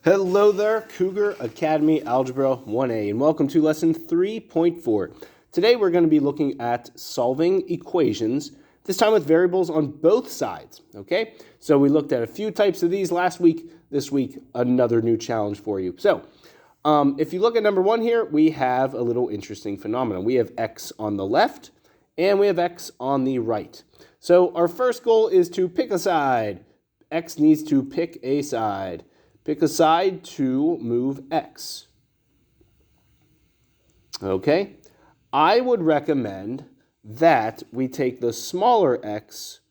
Hello there, Cougar Academy Algebra 1A, and welcome to lesson 3.4. Today we're going to be looking at solving equations, this time with variables on both sides, okay? So we looked at a few types of these last week. This week, another new challenge for you. So if you look at number one here, we have a little interesting phenomenon. We have x on the left, and we have x on the right. So our first goal is to pick a side. X needs to pick a side. Pick a side to move x. Okay? I would recommend that we take the smaller x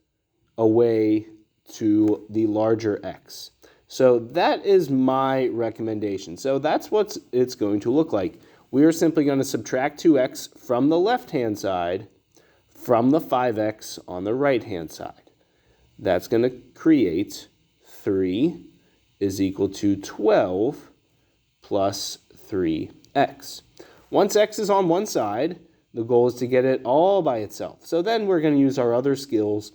away to the larger x. So that is my recommendation. So that's what it's going to look like. We are simply going to subtract 2x from the left-hand side from the 5x on the right-hand side. That's going to create 3 is equal to 12 plus 3x. Once x is on one side, the goal is to get it all by itself. So then we're going to use our other skills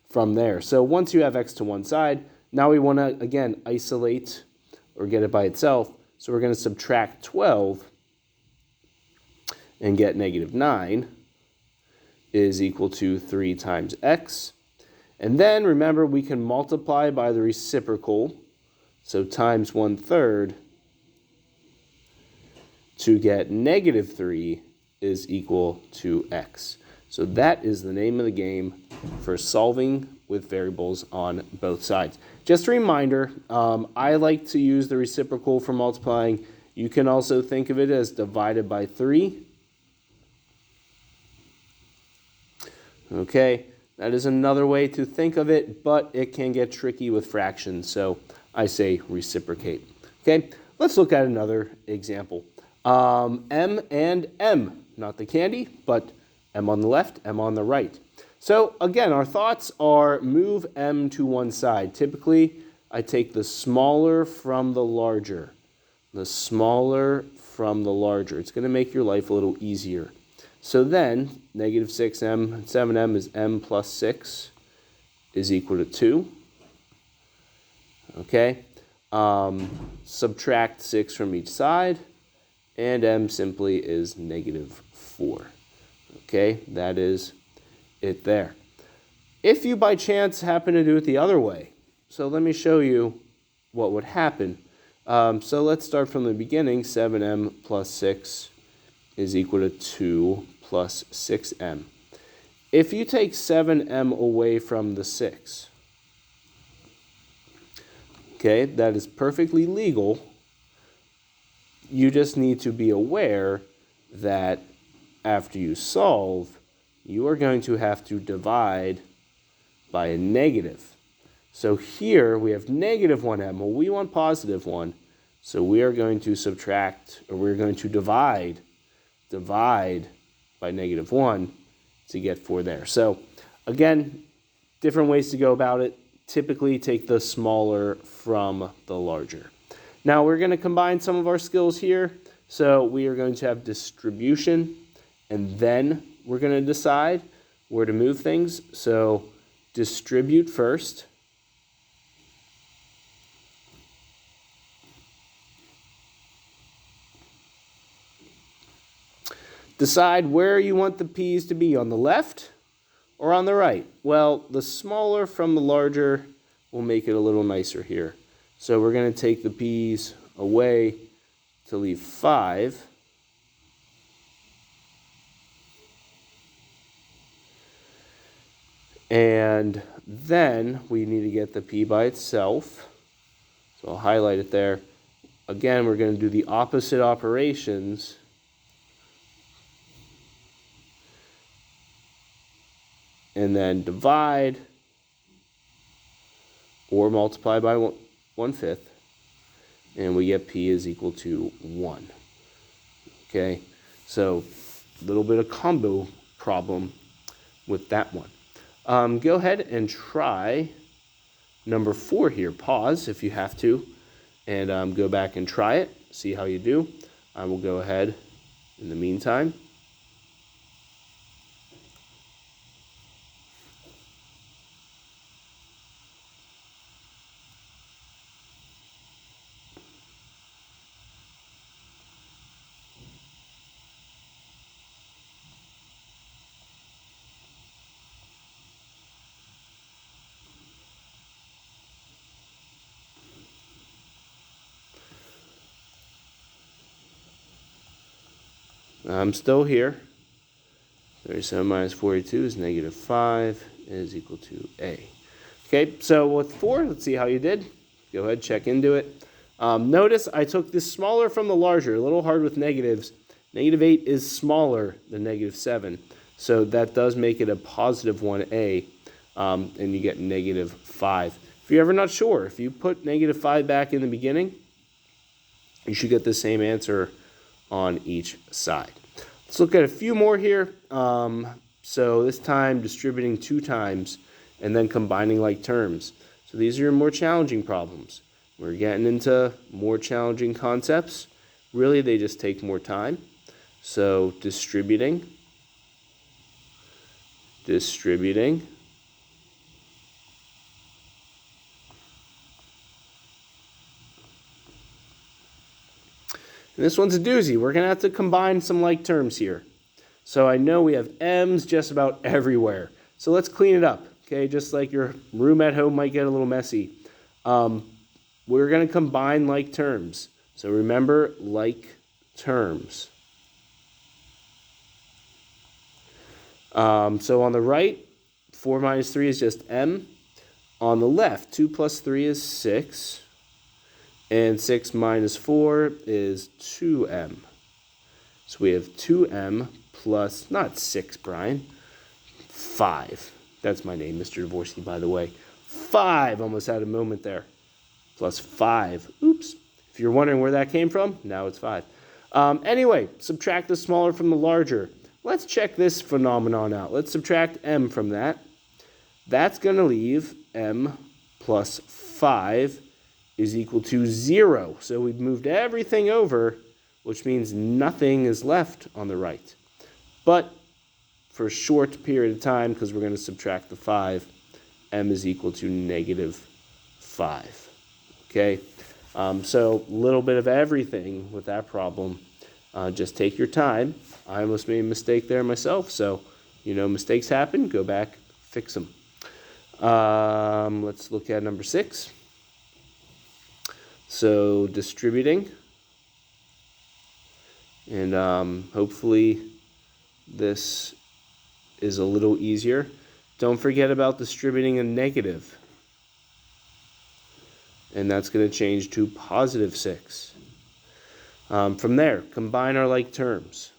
from there. So once you have x to one side, now we want to, again, isolate or get it by itself. So we're going to subtract 12 and get negative 9 is equal to 3 times x. And then remember, we can multiply by the reciprocal. So times 1/3 to get negative 3 is equal to x. So that is the name of the game for solving with variables on both sides. Just a reminder, I like to use the reciprocal for multiplying. You can also think of it as divided by 3. Okay, that is another way to think of it, but it can get tricky with fractions, so I say reciprocate. Okay, let's look at another example. M and M, not the candy, but M on the left, M on the right. So again, our thoughts are move M to one side. Typically, I take the smaller from the larger. The smaller from the larger. It's going to make your life a little easier. So then, negative 6m, 7m is m plus 6 is equal to 2. Okay, subtract 6 from each side, and m simply is negative 4. Okay, that is it there. If you by chance happen to do it the other way, so let me show you what would happen. So let's start from the beginning. 7m plus 6 is equal to 2 plus 6m. If you take 7m away from the 6, okay, that is perfectly legal. You just need to be aware that after you solve, you are going to have to divide by a negative. So here we have negative 1m. Well, we want positive 1. So we are going to subtract, or we're going to divide by negative 1 to get 4 there. So again, different ways to go about it. Typically take the smaller from the larger. Now we're going to combine some of our skills here. So we are going to have distribution, and then we're going to decide where to move things. So distribute first. Decide where you want the p's to be, on the left or on the right. Well, the smaller from the larger will make it a little nicer here. So we're going to take the p's away to leave 5. And then we need to get the p by itself. So I'll highlight it there. Again, we're going to do the opposite operations. And then divide or multiply by 1/5. And we get p is equal to 1. Okay, so a little bit of combo problem with that one. Go ahead and try number 4 here. Pause if you have to, and go back and try it. See how you do. I will go ahead in the meantime. I'm still here. 37 minus 42 is negative 5 is equal to A. Okay, so with 4, let's see how you did. Go ahead, check into it. Notice I took this smaller from the larger, a little hard with negatives. Negative 8 is smaller than negative 7, so that does make it a positive 1A, and you get negative 5. If you're ever not sure, if you put negative 5 back in the beginning, you should get the same answer on each side. Let's look at a few more here. So this time distributing 2 times and then combining like terms. So these are your more challenging problems. We're getting into more challenging concepts. Really, they just take more time. So distributing. And this one's a doozy. We're going to have to combine some like terms here. So I know we have m's just about everywhere. So let's clean it up, okay? Just like your room at home might get a little messy. We're going to combine like terms. So remember, like terms. So on the right, 4 minus 3 is just m. On the left, 2 plus 3 is 6. And 6 minus 4 is 2m. So we have 2m plus, not 6, Brian, 5. That's my name, Mr. Dvorsky, by the way. 5, almost had a moment there. Plus 5. Oops. If you're wondering where that came from, now it's 5. Anyway, subtract the smaller from the larger. Let's check this phenomenon out. Let's subtract m from that. That's going to leave m plus 5 is equal to 0. So we've moved everything over, which means nothing is left on the right. But for a short period of time, because we're going to subtract the 5, m is equal to negative 5. Okay, so a little bit of everything with that problem. Just take your time. I almost made a mistake there myself, so mistakes happen. Go back, fix them. Let's look at number 6. So distributing, and hopefully this is a little easier. Don't forget about distributing a negative, and that's going to change to positive 6. From there, combine our like terms.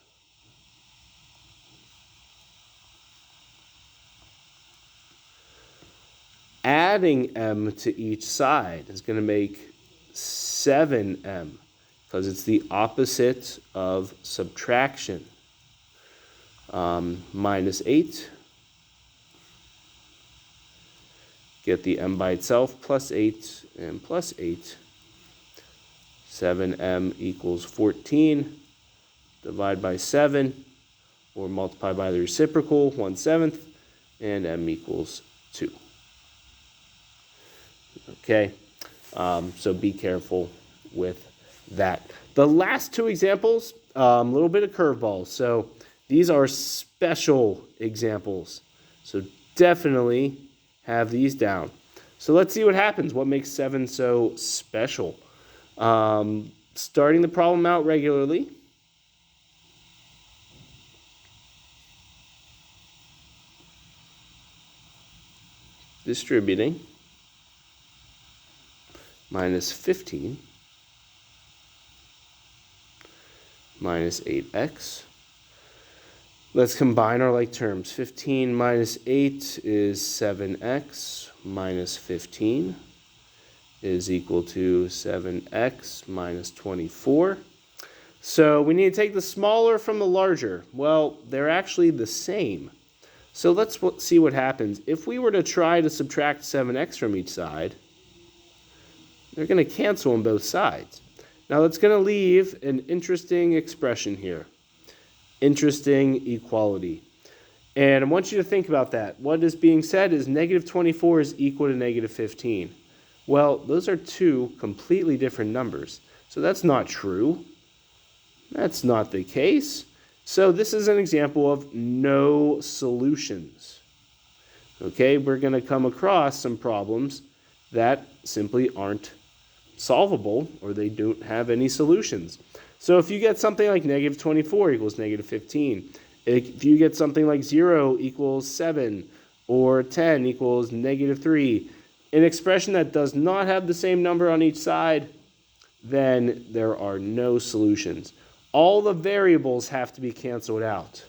Adding m to each side is going to make 7m, because it's the opposite of subtraction. Minus 8. Get the m by itself, plus 8 and plus 8. 7m equals 14. Divide by 7, or multiply by the reciprocal, 1/7, and m equals 2. Okay. So be careful with that. The last 2 examples, a little bit of curveballs. So these are special examples. So definitely have these down. So let's see what happens. What makes 7 so special? Starting the problem out regularly. Distributing. Minus 15 minus 8x. Let's combine our like terms. 15 minus 8 is 7x minus 15 is equal to 7x minus 24. So we need to take the smaller from the larger. Well, they're actually the same. So let's see what happens. If we were to try to subtract 7x from each side, they're going to cancel on both sides. Now that's going to leave an interesting expression here. Interesting equality. And I want you to think about that. What is being said is negative 24 is equal to negative 15. Well, those are 2 completely different numbers. So that's not true. That's not the case. So this is an example of no solutions. Okay, we're going to come across some problems that simply aren't solvable, or they don't have any solutions. So if you get something like negative 24 equals negative 15, if you get something like 0 equals 7, or 10 equals negative 3, an expression that does not have the same number on each side, then there are no solutions. All the variables have to be canceled out.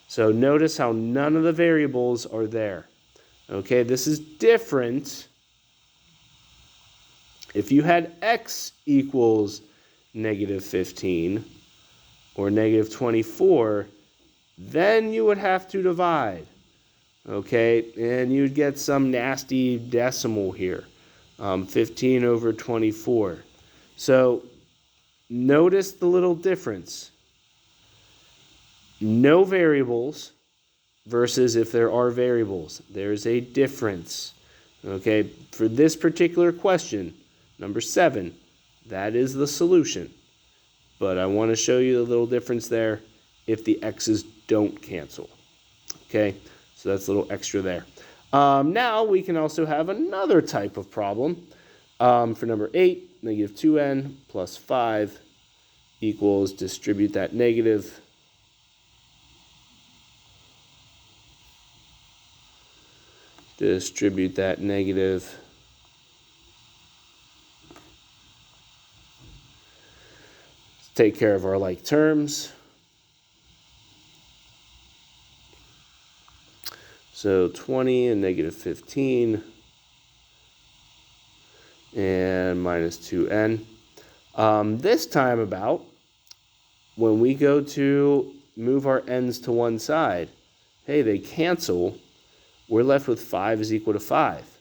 So notice how none of the variables are there. Okay, this is different. If you had x equals negative 15 or negative 24, then you would have to divide. Okay, and you'd get some nasty decimal here, 15 over 24. So notice the little difference. No variables versus if there are variables. There's a difference. Okay, for this particular question, number 7, that is the solution. But I want to show you the little difference there if the x's don't cancel. Okay, so that's a little extra there. Now we can also have another type of problem. For number 8, negative 2n plus 5 equals, distribute that negative. Distribute that negative. Let's take care of our like terms. So 20 and negative 15 and minus 2n. This time about, when we go to move our n's to one side, hey, they cancel. We're left with 5 is equal to 5.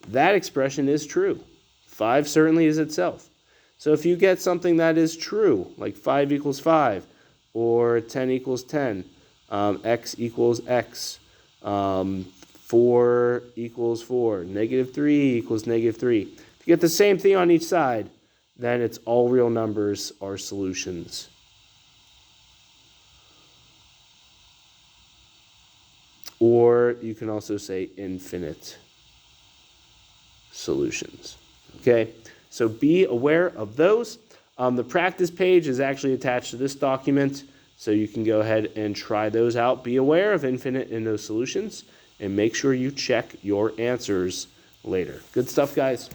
That expression is true. 5 certainly is itself. So if you get something that is true, like 5 equals 5, or 10 equals 10, x equals x, 4 equals 4, negative 3 equals negative 3. If you get the same thing on each side, then it's all real numbers are solutions. Or you can also say infinite solutions. Okay, so be aware of those. The practice page is actually attached to this document, so you can go ahead and try those out. Be aware of infinite and no solutions, and make sure you check your answers later. Good stuff, guys.